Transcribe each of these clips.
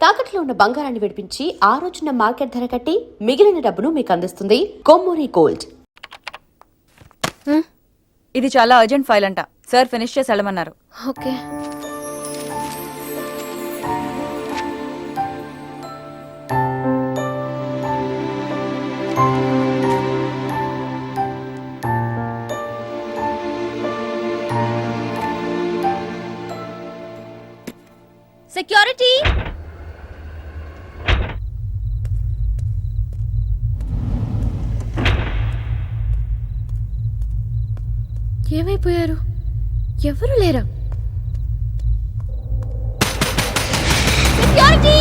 తాకట్లో ఉన్న బంగారాన్ని విడిపించి ఆ రోజున మార్కెట్ ధర కట్టి మిగిలిన డబ్బును మీకు అందిస్తుంది కొమ్మూరి గోల్డ్. ఇది చాలా అర్జెంట్ ఫైల్ అంట. సార్ ఫినిష్ చేసి వెళ్ళమన్నారు. ఓకే. సెక్యూరిటీ. ఏమైపోయారు? ఎవరు లేరా? సెక్యూరిటీ.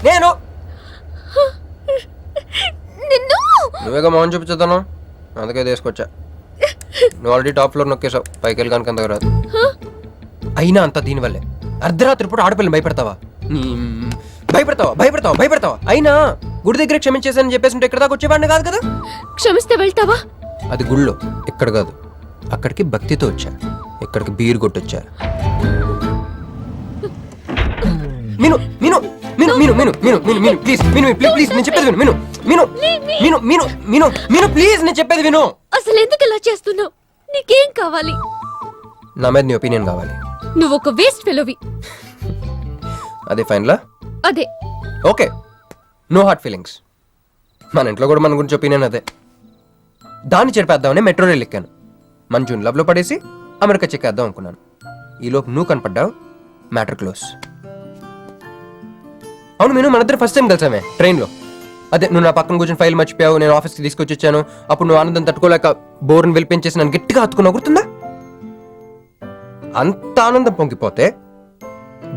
నేను నిన్ను నువ్వేగా మోహన్ చూపించేద్దాను, అందుకే తీసుకొచ్చా. నువ్వు ఆల్రెడీ టాప్ ఫ్లోర్ నొక్కేసావు, పైకి వెళ్ళి కనుక అంతగా రాదు. అయినా అంతా దీనివల్లే. అర్ధరాత్రి పూట ఆడపిల్లని భయపెడతావా? భయపెడతావా? అయినా గుడి దగ్గర క్షమించేసానని చెప్పేసి ఉంటే ఇక్కడ దాకా వచ్చేవాడిని కాదు కదా. క్షమిస్తే వెళ్తావా? అది గుళ్ళో, ఇక్కడ కాదు. అక్కడికి భక్తితో వచ్చా, ఇక్కడికి బీరు కొట్టొచ్చా. మీను మీను మీను మీను మీను మీను మీను మీను ప్లీజ్ మీను ప్లీజ్ నేను చెప్పేది విను. మీను మీను మీను మీను మీను మీను ప్లీజ్ నేను చెప్పేది విను. అసలు ఎందుకు ఇలా చేస్తున్నావు? నీకేం కావాలి? నా మీద నీ ఒపీనియన్ కావాలి. నువ్వు ఒక వేస్ట్ ఫెలోవి. అదే ఫైన్లా? అదే. Okay, no heart feelings. మన ఇంట్లో కూడా మన గురించి ఒపీనియన్ అదే. దాన్ని చెరిపేద్దామని మెట్రో రైల్ ఎక్కాను. మంజుని లవ్లో పడేసి అమెరికా చెక్కేద్దాం అనుకున్నాను. ఈలోపు నువ్వు కనపడ్డావు, మ్యాటర్ క్లోజ్. అవును మీను, మన ఇద్దరు ఫస్ట్ టైం కలిసామే ట్రైన్లో. అదే నువ్వు నా పక్కన కూర్చొని ఫైల్ మర్చిపోయావు, నేను ఆఫీస్కి తీసుకొచ్చి వచ్చాను. అప్పుడు నువ్వు ఆనందం తట్టుకోలేక బోర్ని వెళ్ళిపించేసి నన్ను గట్టిగా హత్తుకున్నావు, గుర్తుందా? అంత ఆనందం పొంగిపోతే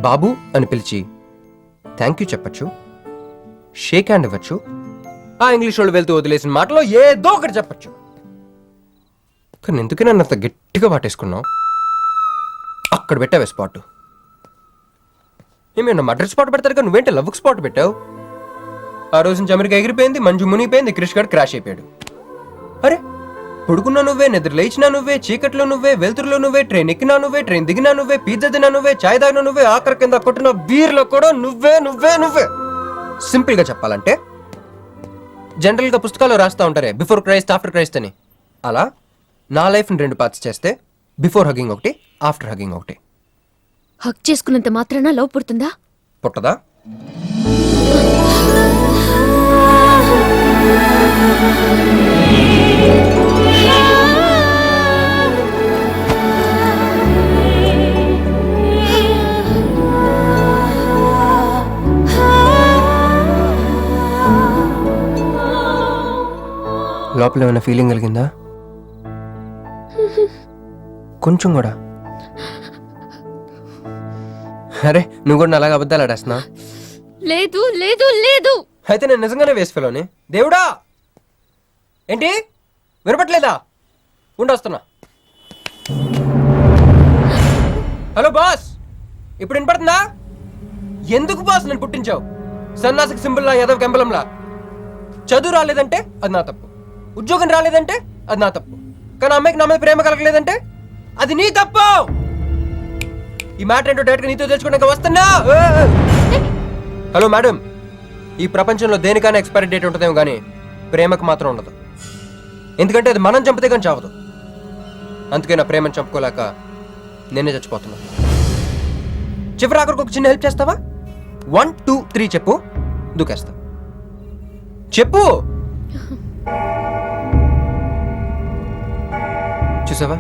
బాబు అని పిలిచి థ్యాంక్ యూ చెప్పచ్చు, షేక్ హ్యాండ్ ఇవ్వచ్చు, ఆ ఇంగ్లీష్ వాళ్ళు వెళ్తూ వదిలేసిన మాటలో ఏదో ఒకటి చెప్పచ్చు. కానీ ఎందుకే నన్ను అంత గట్టిగా వాటేసుకున్నావు? అక్కడ పెట్టావే స్పాట్. ఏమన్నా మర్డర్ స్పాట్ పెడతారు కదా, నువ్వేంటి లవ్కి స్పాట్ పెట్టావు? ఆ రోజు నుంచి అమెరికా ఎగిరిపోయింది, మంజు మునిగిపోయింది, క్రిష్ గారు క్రాష్ అయిపోయాడు. అరే పడుకున్నా నువ్వే, నిద్ర లేచినా నువ్వే, చీకట్లో నువ్వే, వెలుతురులో నువ్వే, ట్రైన్ ఎక్కినా నువ్వే, ట్రైన్ దిగినా నువ్వే, పిజ్జా తిన్నా నువ్వే, చాయ్ తాగినా నువ్వే, ఆఖరి కింద కొట్టిన బీర్లో కూడా నువ్వే నువ్వే నువ్వే. సింపుల్ గా చెప్పాలంటే జనరల్ గా పుస్తకాలు రాస్తా ఉంటారే బిఫోర్ క్రైస్ట్ ఆఫ్టర్ క్రైస్ట్ అని, అలా నా లైఫ్ ని 2 పార్ట్స్ చేస్తే బిఫోర్ హగ్గింగ్ ఒకటి, ఆఫ్టర్ హగ్గింగ్ ఒకటి. హక్ చేసుకున్నంత మాత్రాన లవ్ పుడుతుందా? పుట్టదా? లోపల ఏమైనా ఫీలింగ్ కలిగిందా? కొంచెం కూడా? అరే నువ్వు కూడా అలాగే అబద్ధాలు ఆడేస్తున్నా? లేదు లేదు లేదు. అయితే నేను నిజంగానే వేసుకెళ్ళని. దేవుడా, ఏంటి వినపట్లేదా? ఉండొస్తున్నా. హలో బాస్, ఇప్పుడు వినపడుతుందా? ఎందుకు బాస్ నన్ను పుట్టించావు? సన్నాసికి సింబల్లా, యాదవ్ కెంబలంలా. చదువు రాలేదంటే అది నా తప్పు, ఉద్యోగం రాలేదంటే అది నా తప్పు, కానీ అమ్మాయికి నా మీద ప్రేమ కలగలేదంటే అది నీ తప్పు. ఈ మ్యాటర్ ఏంటో డైరెక్ట్గా నీతో తెలుసుకున్నాక వస్తున్నా. హలో మేడం, ఈ ప్రపంచంలో దేనికైనా ఎక్స్పైరీ డేట్ ఉంటుందేమో కానీ ప్రేమకు మాత్రం ఉండదు. ఎందుకంటే అది మనం చంపితే కానీ చావదు. అందుకే నా ప్రేమను చంపుకోలేక నేనే చచ్చిపోతున్నా. చివరి ఆఖరికి ఒక చిన్న హెల్ప్ చేస్తావా? 1 2 3 చెప్పు, దూకేస్తా. చెప్పు. చూసావా,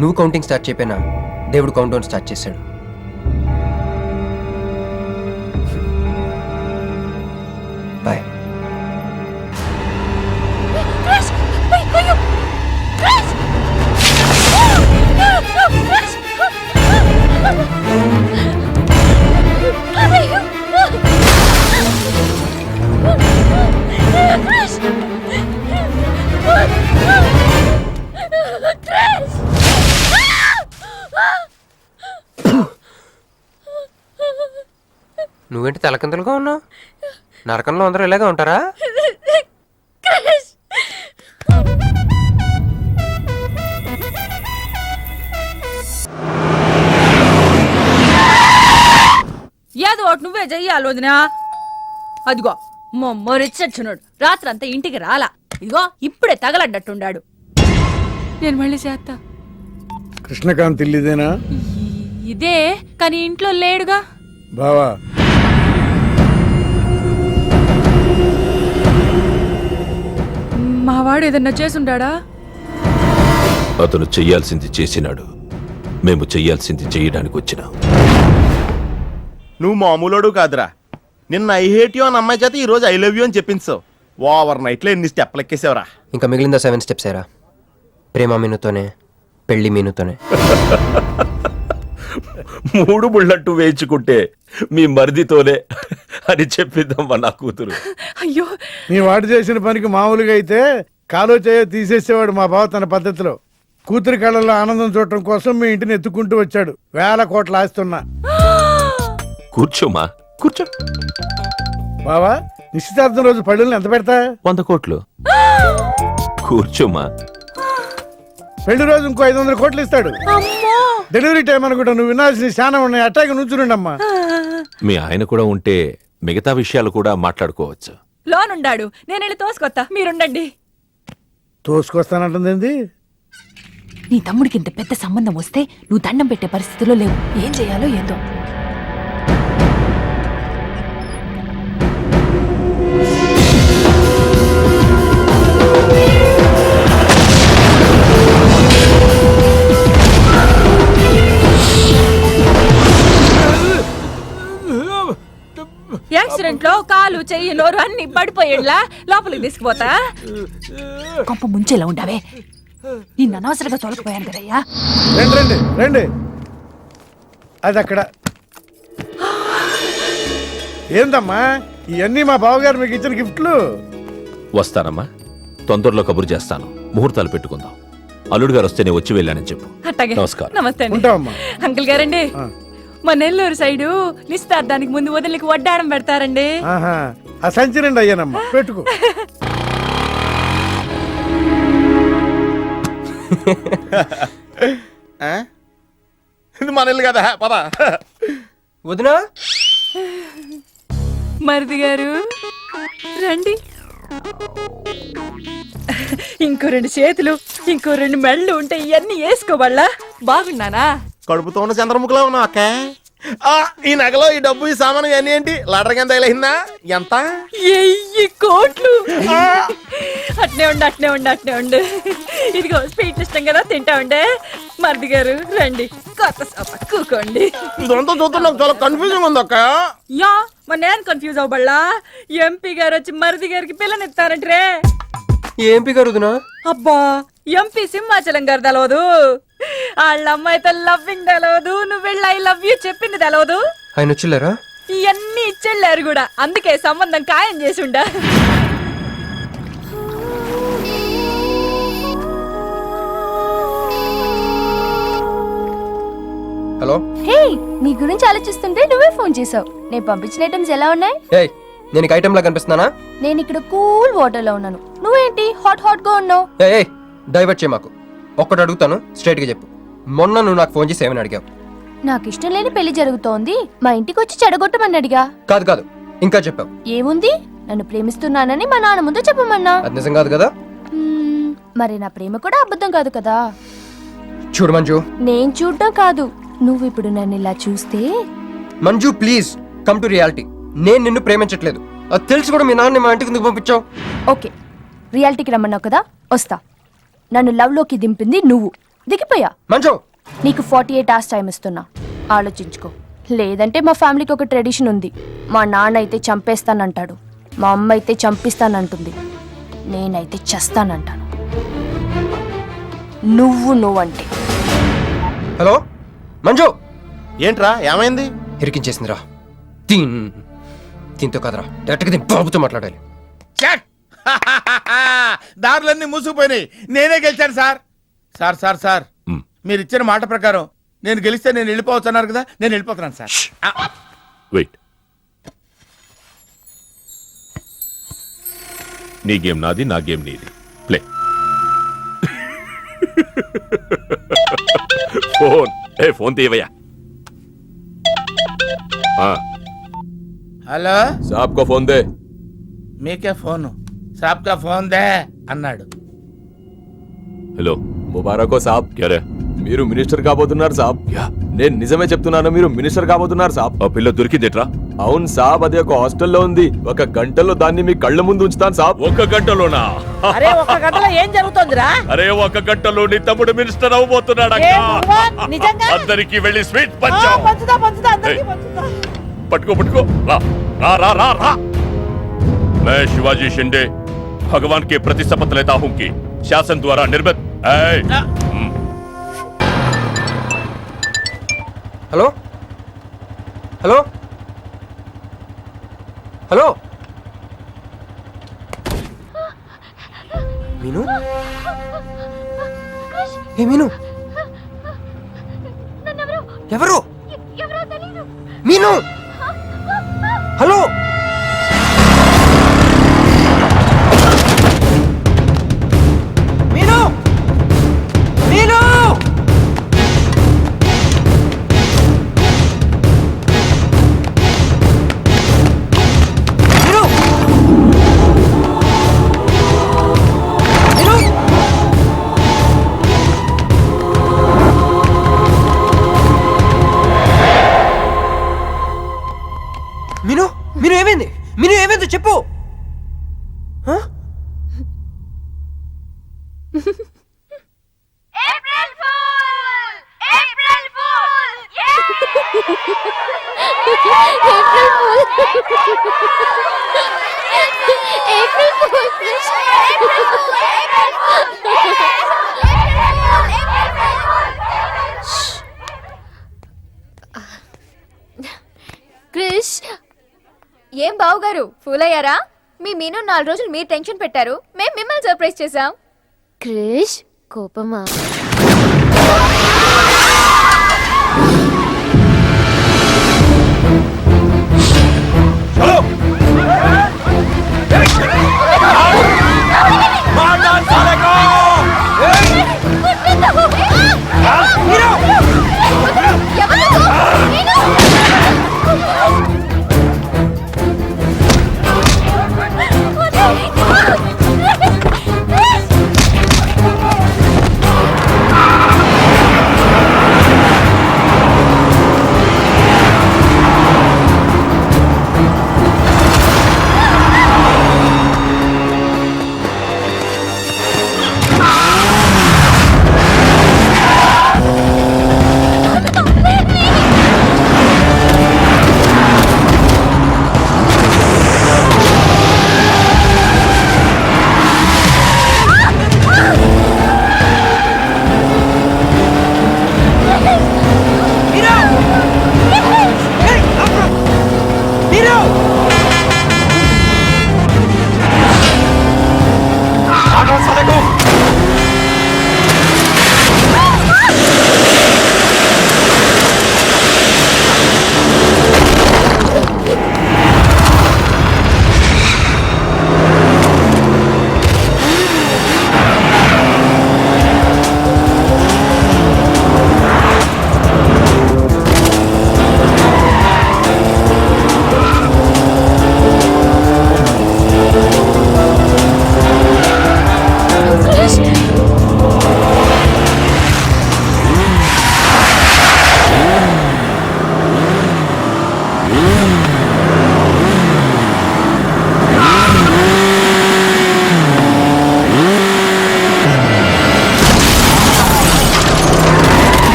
నువ్వు కౌంటింగ్ స్టార్ట్ చేయపోయినా దేవుడు కౌంట్ డౌన్ స్టార్ట్ చేశాడు. బాయ్. నువ్వేంటి తలకిందులుగా ఉన్నావు? నరకంలో అందరూ ఇలాగే ఉంటారా? క్రిష్! ఏదో ఒకటి నువ్వే చెయ్యాలి వదినా. అదిగో మొమ్మరిచ్చచ్చున్నాడు, రాత్రంతా ఇంటికి రాలా. ఇదిగో ఇప్పుడే తగలడ్డట్టుండాడు. నేను మళ్ళీ చేస్తా. కృష్ణకాంత్ ఇల్లుదేనా? ఇదే, కానీ ఇంట్లో లేడుగా. బావా, మావాడు ఏదన్నా చేసుండాడా? అతను చెయ్యాల్సింది చేసినాడు, మేము చెయ్యాల్సింది చెయ్యడానికి వచ్చినాం. నువ్వు మామూలుడు కాదురా. నిన్న ఐ హేట్ యూ అని అమ్మాయి చేత ఈ రోజు ఐ లవ్ యూ అని చెప్పించావు. ఓవర్ నైట్ లో ఎన్ని స్టెప్లు ఎక్కేసావురా. ఇంకా మిగిలిందా 7 స్టెప్స్ ఏరా? ప్రేమ మీనుతోనే, పెళ్లి మీనుతోనే. 3 బుల్లట్టు వేయించుకుంటే మీ మరిదితోనే అని చెప్పిద్దమ్మా నా కూతురు. అయ్యో, మీ వాడు చేసిన పనికి మామూలుగా అయితే కాలో చేయో తీసేసేవాడు మా బావ తన పద్ధతిలో. కూతురి కళ్ళల్లో ఆనందం చూడటం కోసం మీ ఇంటిని ఎత్తుకుంటూ వచ్చాడు. 1000 కోట్లు ఆస్తున్నా. కూర్చోమా, కూర్చో. బావా, నిశ్చితార్థం రోజు పళ్ళుల్ని ఎంత పెడతా? 100 కోట్లు. కూర్చోమా. పెళ్లి రోజు ఇంకో 500 కోట్లు ఇస్తాడు. డెలివరీ టైం అనుకుంటా. నువ్వు వినాల్సిన చాలా ఉన్నాయి. అట్టాగే నుంచుండమ్మా. మీ ఆయన కూడా ఉంటే మిగతా విషయాలు కూడా మాట్లాడుకోవచ్చు. లోనుండాడు, నేను వెళ్ళి తోసుకొత్తా, మీరుండండి. తోసుకొస్తానంటుంది. నీ తమ్ముడికి ఇంత పెద్ద సంబంధం వస్తే నువ్వు దండం పెట్టే పరిస్థితిలో లేవు. ఏం చేయాలో ఏందో. యాక్సిడెంట్ లో కాలు, చెయ్యి, నోరు అన్ని పడిపోయేలా లోపలికి తీసుకుపోతా. కొంప ముంచేలా ఉండవే. నిన్ను అనవసరంగా తోలకపోయాను కదయ్యా. రండి రండి రండి. అది అక్కడ. ఏందమ్మా ఇవన్నీ మా బావగారు మీకు ఇచ్చిన గిఫ్ట్లు? వస్తానమ్మా, తొందరలో కబురు చేస్తాను. ముహూర్తాలు పెట్టుకుందాం. అల్లుడు గారు వస్తే నేను వచ్చి వెళ్ళానని చెప్పు. అట్టాగే. నమస్కారం. నమస్తే అండి. ఉంటావమ్మా. అంకుల్ గారండి, మా నెల్లూరు సైడు నిస్తార్థానికి ముందు వదిలికి వడ్డాడం పెడతారండి. ఆహా, ఆ సంచి నిండి అయ్యానమ్మా, పెట్టుకో. ఇది మన ఇల్లు కదా, పద. వదినా, మరిది గారు రండి. ఇంకో 2 చేతులు, ఇంకో 2 మెళ్ళు ఉంటే ఇవన్నీ వేసుకోవాలా? బాగున్నానా? కడుపుతో ఉన్న చంద్రముఖిలో ఉన్నావు అక్క. ఈ నగలో ఈ డబ్బు ఈ సామాను ఇవన్నీ ఏంటి? లాటరీ ఎంత తగిలిందా? ఎంత? 1000 కోట్లు. అట్నే ఉండు, అట్నే ఉండు, అట్నే ఉండు. ఇదిగో స్వీట్ ఇష్టం కదా, తింటా ఉండే. మరిది గారు రండి, కొత్త సభ కూకోండి. ఇదంతా చూస్తే నాకు చాలా కన్ఫ్యూజింగ్ ఉంది అక్క. యా, మరి నేను కన్ఫ్యూజ్ అవ్వబల్లా. ఎంపీ గారు వచ్చి మరిది గారికి పిల్లనిస్తారంట్రే. ఏంపి గారు వదినా? అబ్బా, ఎంపీ సింహాచలం గారు తెలవదు, వాళ్ళ అమ్మాయితో లవ్వింగ్ తెలవదు, నువ్వు వెళ్ళి ఐ లవ్ యూ చెప్పింది తెలవదు. ఆయన వచ్చిల్లారా? ఇవన్నీ ఇచ్చెళ్ళారు కూడా, అందుకే సంబంధం ఖాయం చేసి ఉండా. హలో. హే, నీ గురించి ఆలోచిస్తుంటే నువ్వే ఫోన్ చేసావు. నేను పంపించిన ఐటమ్స్ ఎలా ఉన్నాయి? ఏయ్, నేను నీకు ఐటెంలా కనిపిస్తున్నానా? నేను ఇక్కడ కూల్ వాటర్ లో ఉన్నాను, నువ్వేంటి హాట్ హాట్ గా ఉన్నావు? ఏయ్, డైవర్ట్ చేయ మాకు. ఒక్కటి అడుగుతాను, స్ట్రైట్ గా చెప్పు. మొన్న నువ్వు నాకు ఫోన్ చేసి ఏమని అడిగావు? నాకు ఇష్టం లేని పెళ్లి జరుగుతోంది, మా ఇంటికి వచ్చి చెడగొట్టమని అడిగా. కాదు కాదు, ఇంకా చెప్పావు. ఏముంది, నన్ను ప్రేమిస్తున్నానని మా నాన్న ముందు చెప్పమన్నా. అది నిజం కాదు కదా? మరి నా ప్రేమ కూడా అబద్ధం కాదు కదా? చూడు మంజు. నేను చూడటం కాదు, నువ్వు ఇప్పుడు నన్ను ఇలా చూస్తే. Manju please come to reality. నేను నిన్ను ప్రేమించట్లేదు, అది తెలిసి కూడా మీ నాన్న మా ఇంటికి ఎందుకు పంపించావు? ఓకే, రియాలిటీకి రమ్మన్నావు కదా, వస్తా. నన్ను లవ్ లోకి దింపింది నువ్వు, దిగిపోయా. మంజు, నీకు 48 hours టైం ఇస్తున్నా, ఆలోచించుకో. లేదంటే మా ఫ్యామిలీకి ఒక ట్రెడిషన్ ఉంది. మా నాన్న అయితే చంపేస్తానంటాడు, మా అమ్మ అయితే చంపిస్తానంటుంది, నేనైతే చస్తానంటాను. నువ్వంటే. హలో మంజు. ఏంట్రా ఏమైంది? ఇరికించేసిందిరా. దీంతో కదరా, డైరెక్ట్గా దీని బాబుతో మాట్లాడాలి. దారులన్నీ మూసుకుపోయినాయి. నేనే గెలిచాను సార్. సార్ సార్ సార్, మీరు ఇచ్చిన మాట ప్రకారం నేను గెలిస్తే నేను వెళ్ళిపోవచ్చు అన్నారు కదా, నేను వెళ్ళిపోతున్నాను సార్. వెయిట్, నీ గేమ్ నాది, నా గేమ్ నీది. ప్లే. ఫోన్ తీవయ్యా. హలో సాబ్ కో ఫోన్ దే. మీకే ఫోను సాబ్ కా ఫోన్ దే అన్నాడు. హలో. ముబారకో సాబ్. క్యారే? మీరు మినిస్టర్ కాబోతున్నారు సాబ్. నేను నిజమే చెప్తున్నాను, మీరు మినిస్టర్ కాబోతున్నారు సాబ్. ఆ పిల్ల దొరికిందేట్రా? అవును సాబ్, అది ఒక హాస్టల్లో ఉంది. 1 గంటలో దాన్ని మీ కళ్ళ ముందు ఉంచుతాను సాబ్. 1 గంటలోనా? అరే 1 గంటలో ఏం జరుగుతుందిరా? అరే 1 గంటలో నీ తమ్ముడు మినిస్టర్ అవబోతున్నాడు. నిజంగా అందరికి వెళ్ళి స్వీట్ పంచు. పంచుతా అందరికీ పంచుతా. पटको पटको रा रा रा रा रा। मैं शिवाजी शिंदे भगवान के प्रति शपथ लेता हूं कि शासन द्वारा निर्मित హలో హలో హలో మీను ఏ మీను ఎవరు మీను హలో మీను మీను మీను మీను ఏమైంది? మీను ఏమైంది చెప్పు. క్రిష్ ఏం బావుగారు ఫూల్ అయ్యారా? మీ మీను 4 రోజులు మీరు టెన్షన్ పెట్టారు, మేము మిమ్మల్ని సర్ప్రైజ్ చేసాం. క్రిష్ కోపమా?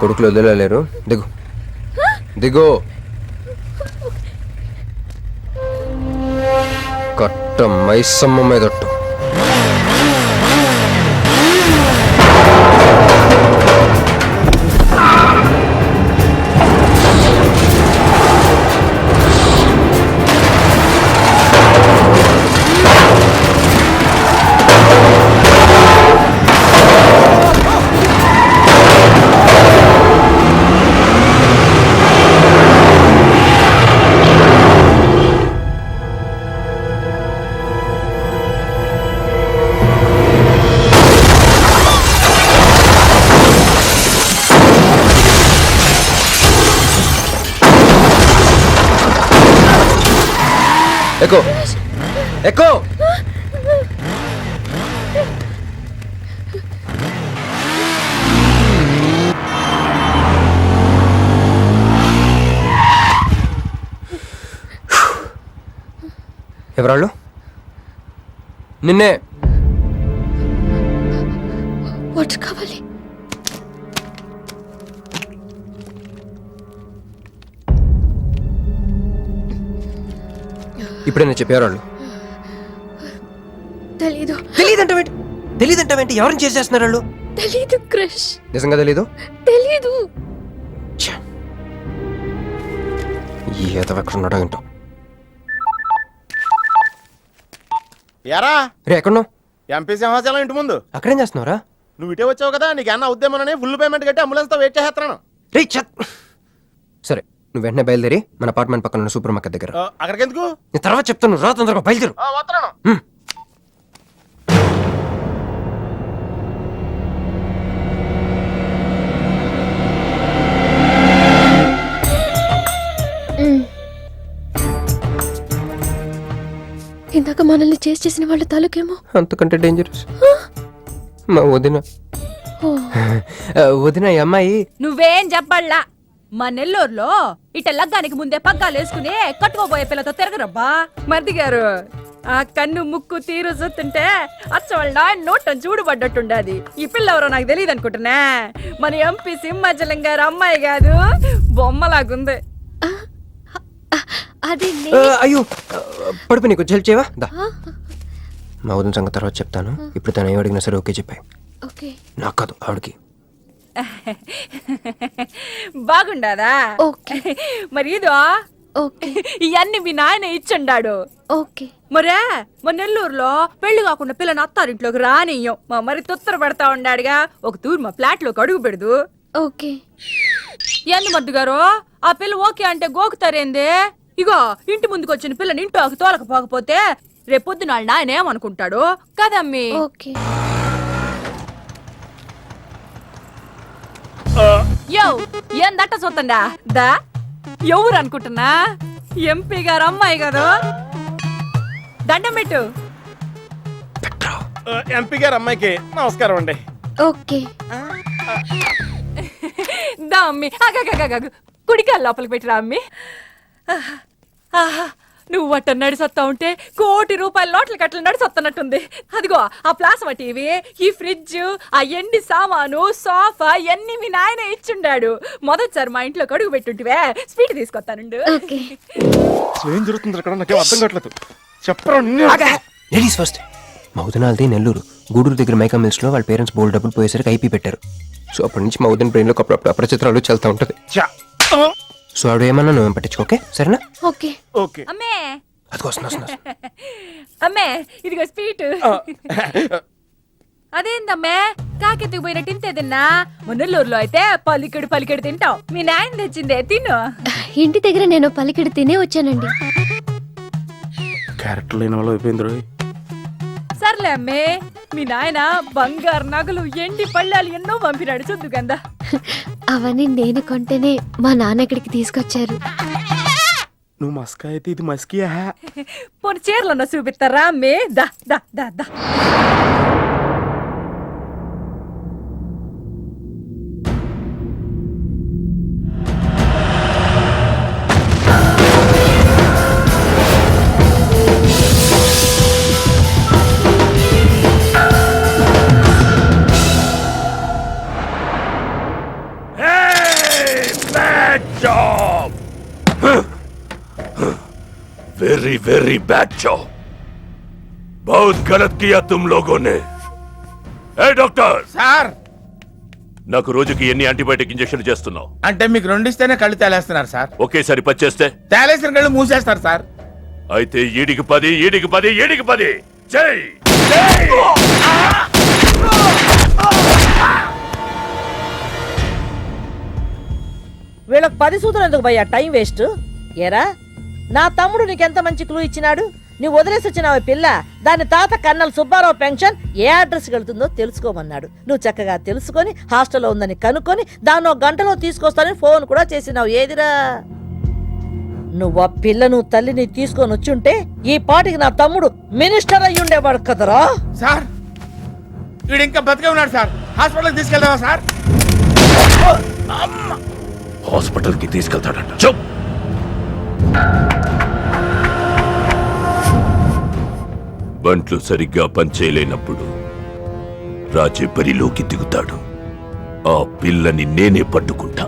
కొడుకులు వదిలేలేరు. దిగు దిగు. కట్ట మైసమ్మ మీదట్టు. ఎక్కు ఎక్కు. ఎవరాళ్ళు? నిన్నే. వాటర్ కావాలి. ఇప్పుడే నేను చెప్పేవాళ్ళు. తెలీదు. తెలీదంటావేంటి? ఎవరిని చేసేస్తున్నారు వాళ్ళు? తెలీదు క్రిష్. నిజంగా తెలీదు? తెలీదు. ఏదో ఎక్కడున్నాడో ఏంటో. ఎరా రే ఎక్కడున్నావు? ఎంపీ సింహాచలం ఇంటి ముందు. అక్కడేం చేస్తున్నావురా? నువ్వు ఇటే వచ్చావు కదా, నీకు అన్న ఉద్యమనని ఫుల్ పేమెంట్ కట్టి అంబులెన్స్ తో వెయిట్ చేస్తున్నాను. రే సరే, నువ్వు వెంటనే బయలుదేరి మన అపార్ట్మెంట్ పక్కన ఉన్న సూపర్ మార్కెట్ దగ్గర. అక్కడికి ఎందుకు? నేను తర్వాత చెప్తాను, రా తొందరగా బయలుదేరు. వస్తున్నాను. ఇందాక మనల్ని చేసిన వాళ్ళ తాలూకేమో. అంతకంటే డేంజరస్ మా వదిన. వదిన ఈ అమ్మాయి. నువ్వేం చెప్పాలా? మా నెల్లూరులో ఇట లగ్గానికి ముందే పగ్గాలు వేసుకుని కట్టుకోబోయే పిల్లతో తిరగరబ్బా. మరిది గారు, ఆ కన్ను ముక్కు తీరు చూస్తుంటే అచ్చ వాళ్ళ నాయన నోట చూడుబడ్డట్టుండది. ఈ పిల్ల ఎవరో నాకు తెలియదు అనుకుంటున్నా. మన ఎంపీ సింహాచలం గారు అమ్మాయి కాదు, బొమ్మలాగుంది. అది అయ్యో పడుపు, నీకు హెల్ప్ చేయవా? దా. మా వదిన సంగతి తర్వాత చెప్తాను. ఇప్పుడు తను ఏం అడిగినా సరే ఓకే చెప్పాయి. ఓకే. నాకు కాదు, ఆవిడకి. బాగుండాదా? ఓకే. మరి ఇదో ఓకే. ఇవన్నీ మీ నాయన ఇచ్చుండాడు. ఓకే. మరే మా నెల్లూరులో పెళ్లి కాకుండా పిల్లని అత్తారింట్లోకి రానియ్యం. మా మరి తొత్తర పెడతా ఉండాడుగా. ఒక తూరు మా ఫ్లాట్ లోకి అడుగు పెడదు. ఓకే. ఎందు మద్దు గారు, ఆ పిల్ల ఓకే అంటే గోకుతారేంది? ఇగో ఇంటి ముందుకు వచ్చిన పిల్లని ఇంట్లోకి తోలకపోకపోతే రేపొద్దున వాళ్ళ నాయన ఏమనుకుంటాడు కదమ్మీ? ఓకే. యో ఏందట్ట చూతండా? దా ఎవరు అనుకుంటున్నా? ఎంపీ గారు అమ్మాయి కదా. దండం పెట్టు. ఎంపీ గారు అమ్మాయికి నమస్కారం అండి. ఓకే. దా అమ్మి, కుడికాయ లోపలికి పెట్టిరా అమ్మి. నువ్వు అట్ట నడిసొత్తా ఉంటే ₹1 కోటి నోట్ల కట్టలు నడిసొత్తనట్టుంది. అదిగో ఆ ప్లాస్మా టీవీ, ఈ ఫ్రిడ్జ్, ఆ ఎండి సామాను, సోఫా ఎన్ని మీ నాయన ఇచ్చుండాడు. మొదటిసారి మా ఇంట్లో అడుగు పెట్టుంటివే, స్వీట్ తీసుకొస్తానుండు. ఏం జరుగుతుంది అక్కడ? నాకేం అర్థం కావట్లేదు. చెప్పరా. Ladies first. మా వదినాలది నెల్లూరు. గూడూరు దగ్గర మైకా మిల్స్ లో వాళ్ళ పేరెంట్స్ బోల్డ్ డబ్బులు పోయేసరికి ఐపీ పెట్టారు. సో అప్పటి నుంచి మా వదిన బ్రెయిన్ లో అప్పుడప్పుడు అపరిచిత్రాలు చల్తా ఉంటది. సో ఆవిడ ఏమన్నా నువ్వేం పట్టించుకోకే, సరేనా? ఓకే. ఓకే. అమ్మే, అది వస్తున్నా. అమ్మే ఇదిగో స్వీట్. అదేందమ్మే కాకెత్తుకు పోయినట్టు ఇంతే తిన్నా? మున్నెల్లూరులో అయితే పలికెడు తింటావు. మీ నాయన తెచ్చిందే తిను. ఇంటి దగ్గర నేను పలికిడి తినే వచ్చానండి. క్యారెక్టర్ లేని వాళ్ళు అయిపోయింది. సర్లే అమ్మే, మీ నాయన బంగారు నగలు, ఎండి పళ్ళాలు ఎన్నో పంపినాడు చూద్దు గందా. అవన్నీ నేను కొంటేనే మా నాన్న ఇక్కడికి తీసుకొచ్చారు. నువ్వు మస్కా అయితే ఇది మస్కియా? పోనీ చీరలన్నా చూపిస్తారా అమ్మే? దా దా దా దా. वेरी वेरी बैड जॉब, बहुत गलत किया तुम लोगों ने। ए डॉक्टर, సార్ నాకు రోజుకి ఎన్ని యాంటీబయాటిక్ ఇంజెక్షన్ చేస్తున్నావు? అంటే మీకు రెండు ఇస్తేనే కళ్ళు తేలేస్తున్నారు సార్. ఒకేసారి పచ్చేస్తే తేలేసిన కళ్ళు మూసేస్తారు సార్. అయితే ఈడికి 10 ఈడికి 10 ఈడికి 10 చెయ్. వీళ్ళకి 10 సూత్రం ఎందుకు భయ్యా టైం వేస్ట్? ఏరా, నా తమ్ముడు నీకెంత మంచి క్లూ ఇచ్చినాడు. నువ్వు వదిలేసి వచ్చినావు పిల్ల, దాని తాత కన్నల సుబ్బారావు పెన్షన్ ఏ అడ్రస్కి వెళ్తుందో తెలుసుకోమన్నాడు. నువ్వు చక్కగా తెలుసుకొని హాస్టల్లో ఉందని కనుక్కొని దాన్ని 1 గంటలో తీసుకొస్తానని ఫోన్ కూడా చేసినావు. ఏదిరా, నువ్వు ఆ పిల్లను తల్లిని తీసుకొని వచ్చుంటే ఈ పాటికి నా తమ్ముడు మినిస్టర్ అయ్యి ఉండేవాడు కదరా. సార్ వీడు ఇంకా బతికే ఉన్నాడు సార్. హాస్పిటల్కి తీసుకెళ్దామా సార్? హాస్పిటల్ కి తీసుకెళ్తాడంట. చూప్. బంట్లు సరిగ్గా పనిచేయలేనప్పుడు రాజే బరిలోకి దిగుతాడు. ఆ పిల్లని నేనే పట్టుకుంటా.